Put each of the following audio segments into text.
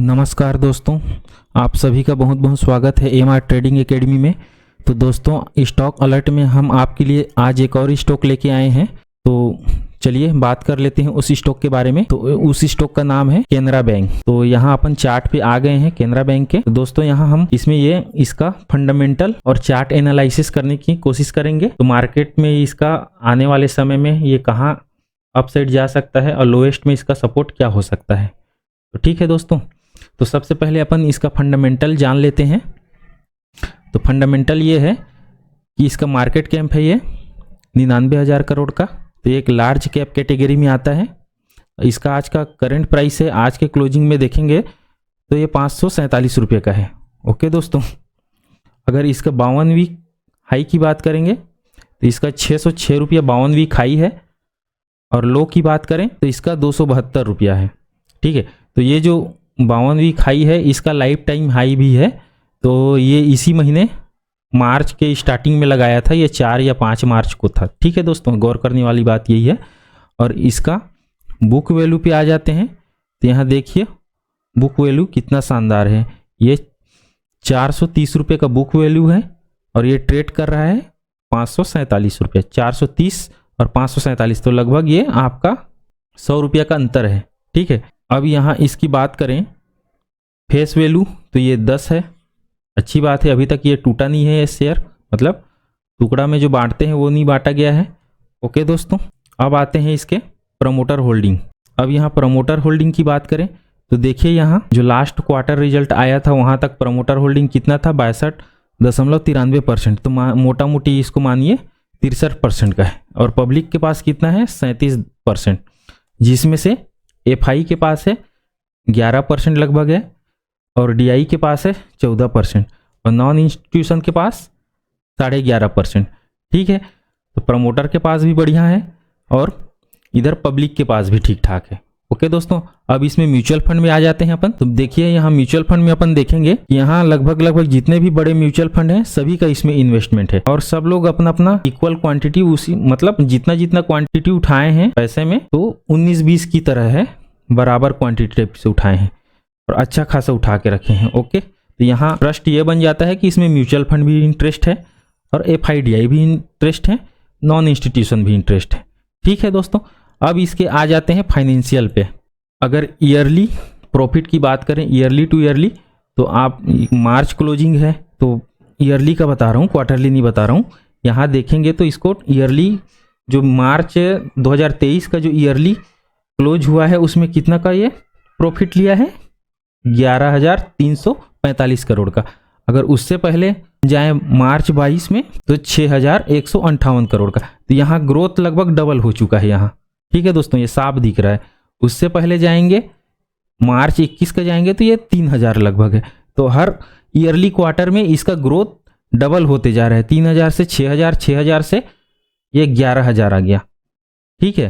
नमस्कार दोस्तों, आप सभी का बहुत बहुत स्वागत है एमआर ट्रेडिंग एकेडमी में। तो दोस्तों, स्टॉक अलर्ट में हम आपके लिए आज एक और स्टॉक लेके आए हैं। तो चलिए बात कर लेते हैं उस स्टॉक के बारे में। तो उस स्टॉक का नाम है केनरा बैंक। तो यहाँ अपन चार्ट पे आ गए हैं केनरा बैंक के। तो दोस्तों, यहाँ हम इसमें इसका फंडामेंटल और चार्ट एनालिसिस करने की कोशिश करेंगे। तो मार्केट में इसका आने वाले समय में ये कहाँ अपसाइड जा सकता है और लोएस्ट में इसका सपोर्ट क्या हो सकता है। तो ठीक है दोस्तों, तो सबसे पहले अपन इसका फंडामेंटल जान लेते हैं। तो फंडामेंटल ये है कि इसका मार्केट कैप है ये 99,000 करोड़ का। तो ये एक लार्ज कैप कैटेगरी में आता है। इसका आज का करंट प्राइस है, आज के क्लोजिंग में देखेंगे तो ये 547 रुपये का है। ओके दोस्तों, अगर इसका 52 वीक हाई की बात करेंगे तो इसका 606 रुपया 52 वीक हाई है। और लो की बात करें तो इसका 272 रुपया है। ठीक है, तो ये जो 52 वीक हाई है इसका लाइफ टाइम हाई भी है। तो ये इसी महीने मार्च के स्टार्टिंग में लगाया था, ये 4 या 5 मार्च को था। ठीक है दोस्तों, गौर करने वाली बात यही है। और इसका बुक वैल्यू पे आ जाते हैं तो यहाँ देखिए बुक वैल्यू कितना शानदार है। ये 430 रुपये का बुक वैल्यू है और ये ट्रेड कर रहा है 547 रुपये। 430 और 547, तो लगभग ये आपका 100 रुपये का अंतर है। ठीक है, अब यहाँ इसकी बात करें फेस वैल्यू तो ये 10 है। अच्छी बात है, अभी तक ये टूटा नहीं है ये शेयर, मतलब टुकड़ा में जो बांटते हैं वो नहीं बांटा गया है। ओके दोस्तों, अब आते हैं इसके प्रमोटर होल्डिंग। अब यहाँ प्रमोटर होल्डिंग की बात करें तो देखिए यहाँ जो लास्ट क्वार्टर रिजल्ट आया था वहाँ तक प्रमोटर होल्डिंग कितना था, 62.93%। तो मोटा मोटी इसको मानिए 63% का है। और पब्लिक के पास कितना है, 37%, जिसमें से एफआई के पास है 11% लगभग है और डीआई के पास है 14% और नॉन इंस्टीट्यूशन के पास 11.5%। ठीक है, तो प्रमोटर के पास भी बढ़िया है और इधर पब्लिक के पास भी ठीक ठाक है। ओके दोस्तों, अब इसमें म्यूचुअल फंड में आ जाते हैं अपन। तो देखिए यहाँ म्यूचुअल फंड में अपन देखेंगे यहाँ लगभग जितने भी बड़े म्यूचुअल फंड हैं सभी का इसमें इन्वेस्टमेंट है और सब लोग अपना अपना इक्वल क्वांटिटी, उसी मतलब जितना क्वांटिटी उठाए हैं पैसे में तो 19-20 की तरह है, बराबर क्वांटिटी से उठाए हैं और अच्छा खासा उठा के रखे हैं। ओके, तो यहाँ ट्रस्ट ये बन जाता है कि इसमें म्यूचुअल फंड भी इंटरेस्ट है और एफआईडीआई भी इंटरेस्ट है, नॉन इंस्टीट्यूशन भी इंटरेस्ट है। ठीक है दोस्तों, अब इसके आ जाते हैं फाइनेंशियल पे। अगर ईयरली प्रॉफिट की बात करें, ईयरली टू ईयरली, तो आप मार्च क्लोजिंग है तो ईयरली का बता रहा हूँ, क्वार्टरली नहीं बता रहा हूँ। यहाँ देखेंगे तो इसको ईयरली जो मार्च 2023 का जो ईयरली क्लोज हुआ है उसमें कितना का ये प्रॉफिट लिया है, 11,345 करोड़ का। अगर उससे पहले जाए मार्च 22 में तो 6,158 करोड़ का। तो यहाँ ग्रोथ लगभग डबल हो चुका है यहाँ। ठीक है दोस्तों, ये साफ दिख रहा है। उससे पहले जाएंगे मार्च 21 का जाएंगे तो ये 3,000 लगभग है। तो हर ईयरली क्वार्टर में इसका ग्रोथ डबल होते जा रहा है, 3,000 से 6,000, 6,000 से ये 11,000 आ गया। ठीक है,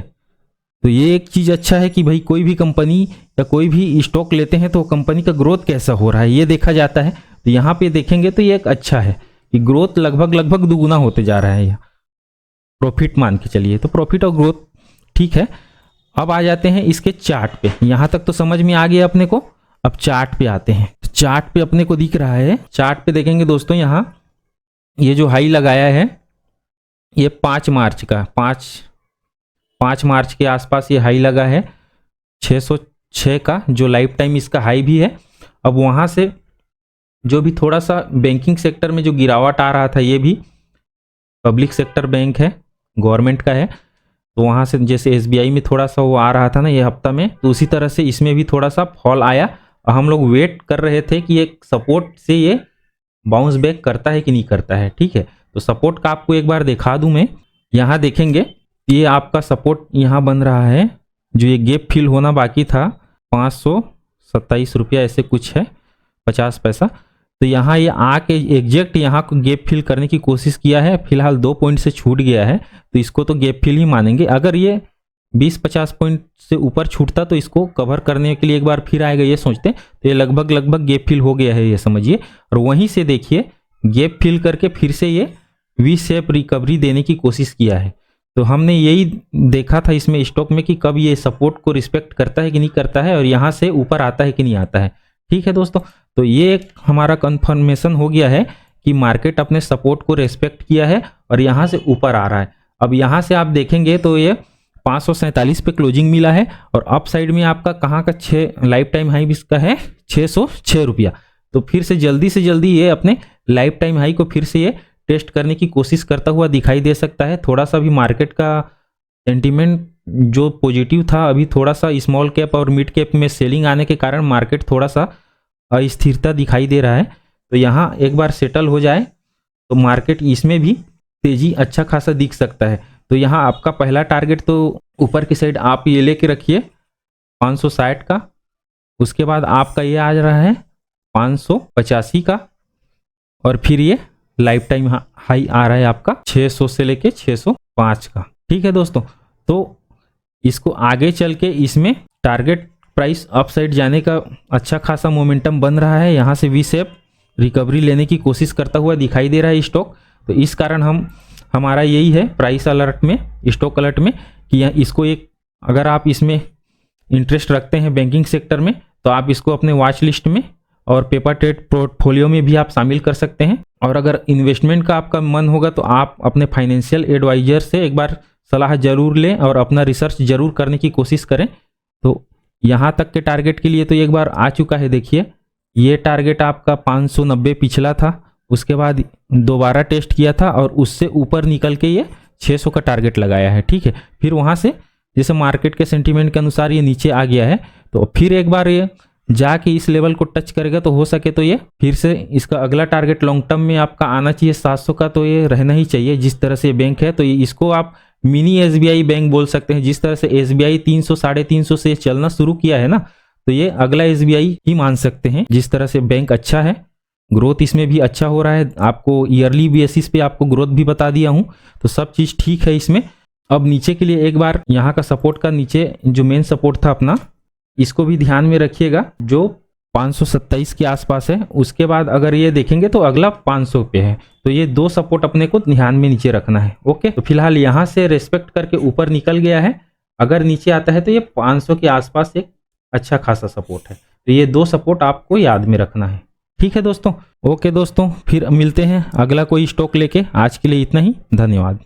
तो ये एक चीज़ अच्छा है कि भाई कोई भी कंपनी या कोई भी स्टॉक लेते हैं तो कंपनी का ग्रोथ कैसा हो रहा है ये देखा जाता है। तो यहाँ पे देखेंगे तो ये एक अच्छा है कि ग्रोथ लगभग दुगुना होते जा रहा है। यहाँ प्रॉफिट मान के चलिए, तो प्रॉफिट और ग्रोथ ठीक है। अब आ जाते हैं इसके चार्ट पे। यहाँ तक तो समझ में आ गया अपने को। अब चार्ट पे आते हैं। चार्ट पे अपने को दिख रहा है, चार्ट पे देखेंगे दोस्तों यहाँ ये जो हाई लगाया है ये 5 मार्च का, 5 मार्च के आसपास ये हाई लगा है 606 का, जो लाइफ टाइम इसका हाई भी है। अब वहाँ से जो भी थोड़ा सा बैंकिंग सेक्टर में जो गिरावट आ रहा था, ये भी पब्लिक सेक्टर बैंक है, गवर्नमेंट का है, तो वहाँ से जैसे एसबीआई में थोड़ा सा वो आ रहा था ना ये हफ्ता में, तो उसी तरह से इसमें भी थोड़ा सा फॉल आया और हम लोग वेट कर रहे थे कि एक सपोर्ट से ये बाउंस बैक करता है कि नहीं करता है। ठीक है, तो सपोर्ट का आपको एक बार दिखा दूं मैं। यहाँ देखेंगे ये आपका सपोर्ट यहाँ बन रहा है, जो ये गैप फिल होना बाकी था 527 रुपया ऐसे कुछ है 50 पैसा। तो यहाँ ये आके एग्जैक्ट यहाँ को गैप फिल करने की कोशिश किया है, फिलहाल 2 पॉइंट से छूट गया है तो इसको तो गैप फिल ही मानेंगे। अगर ये 20-50 पॉइंट से ऊपर छूटता तो इसको कवर करने के लिए एक बार फिर आएगा ये सोचते। तो ये लगभग गैप फिल हो गया है ये समझिए। और वहीं से देखिए गैप फिल करके फिर से ये वी शेप रिकवरी देने की कोशिश किया है। तो हमने यही देखा था इसमें स्टॉक में कि कब ये सपोर्ट को रिस्पेक्ट करता है कि नहीं करता है और यहाँ से ऊपर आता है कि नहीं आता है। ठीक है दोस्तों, तो ये एक हमारा कंफर्मेशन हो गया है कि मार्केट अपने सपोर्ट को रेस्पेक्ट किया है और यहाँ से ऊपर आ रहा है। अब यहाँ से आप देखेंगे तो ये 547 पे क्लोजिंग मिला है और अप साइड में आपका कहाँ का 6 लाइफ टाइम हाई इसका है 606 रुपया। तो फिर से जल्दी ये अपने लाइफ टाइम हाई को फिर से ये टेस्ट करने की कोशिश करता हुआ दिखाई दे सकता है। थोड़ा सा भी मार्केट का सेंटीमेंट जो पॉजिटिव था, अभी थोड़ा सा स्मॉल कैप और मिड कैप में सेलिंग आने के कारण मार्केट थोड़ा सा अस्थिरता दिखाई दे रहा है। तो यहाँ एक बार सेटल हो जाए तो मार्केट इसमें भी तेजी अच्छा खासा दिख सकता है। तो यहाँ आपका पहला टारगेट तो ऊपर की साइड आप ये लेके रखिए 560 का, उसके बाद आपका ये आ रहा है 585 का और फिर ये लाइफ टाइम हाई आ रहा है आपका 600 से लेके 605 का। ठीक है दोस्तों, तो इसको आगे चल के इसमें टारगेट प्राइस अपसाइड जाने का अच्छा खासा मोमेंटम बन रहा है। यहाँ से वी शेप रिकवरी लेने की कोशिश करता हुआ दिखाई दे रहा है स्टॉक। तो इस कारण हमारा यही है प्राइस अलर्ट में, स्टॉक अलर्ट में, कि इसको एक अगर आप इसमें इंटरेस्ट रखते हैं बैंकिंग सेक्टर में तो आप इसको अपने वॉच लिस्ट में और पेपर ट्रेड पोर्टफोलियो में भी आप शामिल कर सकते हैं। और अगर इन्वेस्टमेंट का आपका मन होगा तो आप अपने फाइनेंशियल एडवाइजर से एक बार सलाह जरूर लें और अपना रिसर्च जरूर करने की कोशिश करें। तो यहाँ तक के टारगेट के लिए तो एक बार आ चुका है। देखिए ये टारगेट आपका 590 पिछला था, उसके बाद दोबारा टेस्ट किया था और उससे ऊपर निकल के ये 600 का टारगेट लगाया है। ठीक है, फिर वहाँ से जैसे मार्केट के सेंटीमेंट के अनुसार ये नीचे आ गया है, तो फिर एक बार ये जाके इस लेवल को टच करेगा तो हो सके तो ये फिर से इसका अगला टारगेट लॉन्ग टर्म में आपका आना चाहिए 700 का। तो ये रहना ही चाहिए। जिस तरह से बैंक है तो ये इसको आप मिनी एसबीआई बैंक बोल सकते हैं। जिस तरह से एसबीआई 300 350 से चलना शुरू किया है ना, तो ये अगला एसबीआई ही मान सकते हैं। जिस तरह से बैंक अच्छा है, ग्रोथ इसमें भी अच्छा हो रहा है, आपको ईयरली बेसिस पे आपको ग्रोथ भी बता दिया हूँ, तो सब चीज़ ठीक है इसमें। अब नीचे के लिए एक बार यहाँ का सपोर्ट का नीचे जो मेन सपोर्ट था अपना, इसको भी ध्यान में रखिएगा, जो 527 के आसपास है। उसके बाद अगर ये देखेंगे तो अगला 500 पे है। तो ये दो सपोर्ट अपने को ध्यान में नीचे रखना है। ओके, तो फिलहाल यहाँ से रेस्पेक्ट करके ऊपर निकल गया है। अगर नीचे आता है तो ये 500 के आसपास एक अच्छा खासा सपोर्ट है। तो ये दो सपोर्ट आपको याद में रखना है। ठीक है दोस्तों, ओके दोस्तों, फिर मिलते हैं अगला कोई स्टॉक लेके। आज के लिए इतना ही, धन्यवाद।